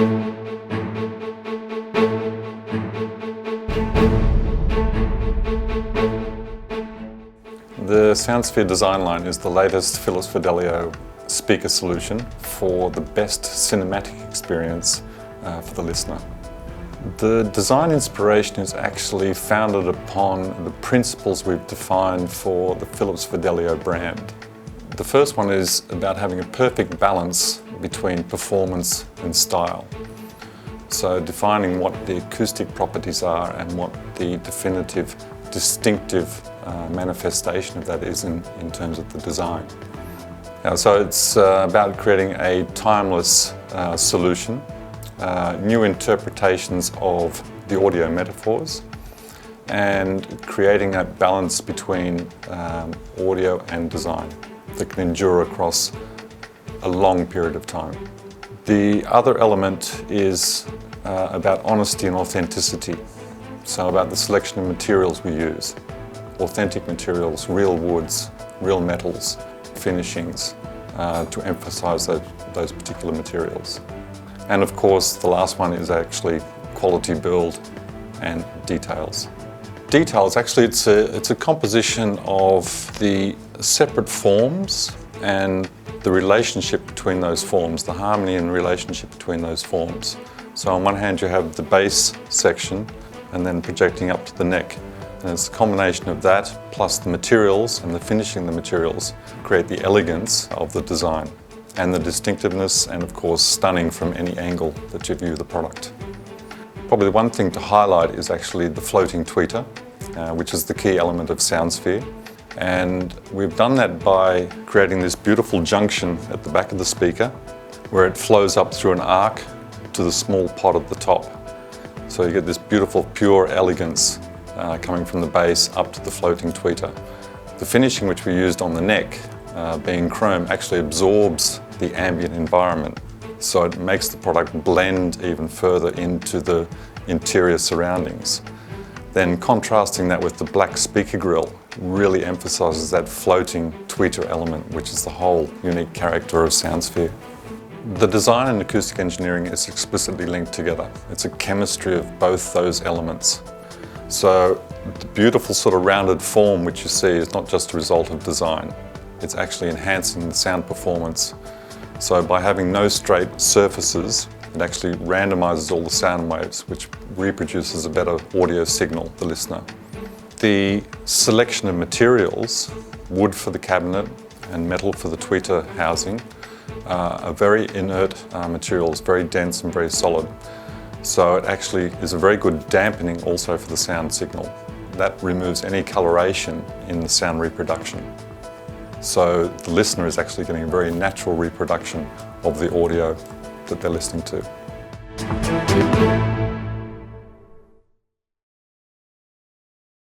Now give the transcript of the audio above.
The SoundSphere design line is the latest Philips Fidelio speaker solution for the best cinematic experience for the listener. The design inspiration is actually founded upon the principles we've defined for the Philips Fidelio brand. The first one is about having a perfect balance between performance and style. So defining what the acoustic properties are and what the definitive, distinctive manifestation of that is in terms of the design. So it's about creating a timeless solution, new interpretations of the audio metaphors, and creating that balance between audio and design that can endure across a long period of time. The other element is about honesty and authenticity. So about the selection of materials we use. Authentic materials, real woods, real metals, finishings, to emphasize those particular materials. And of course, the last one is actually quality build and details. Details, actually it's a composition of the separate forms and the relationship between those forms, the harmony and relationship between those forms. So on one hand you have the bass section and then projecting up to the neck. And it's a combination of that plus the materials and the finishing the materials create the elegance of the design and the distinctiveness, and of course stunning from any angle that you view the product. Probably the one thing to highlight is actually the floating tweeter, which is the key element of SoundSphere. And we've done that by creating this beautiful junction at the back of the speaker where it flows up through an arc to the small pot at the top. So you get this beautiful pure elegance coming from the bass up to the floating tweeter. The finishing which we used on the neck, being chrome, actually absorbs the ambient environment. So it makes the product blend even further into the interior surroundings. Then contrasting that with the black speaker grille really emphasizes that floating tweeter element, which is the whole unique character of SoundSphere. The design and acoustic engineering is explicitly linked together. It's a chemistry of both those elements. So the beautiful sort of rounded form which you see is not just a result of design. It's actually enhancing the sound performance. So by having no straight surfaces, it actually randomizes all the sound waves, which reproduces a better audio signal to the listener. The selection of materials, wood for the cabinet and metal for the tweeter housing, are very inert materials, very dense and very solid. So it actually is a very good dampening also for the sound signal. That removes any coloration in the sound reproduction. So the listener is actually getting a very natural reproduction of the audio that they're listening to.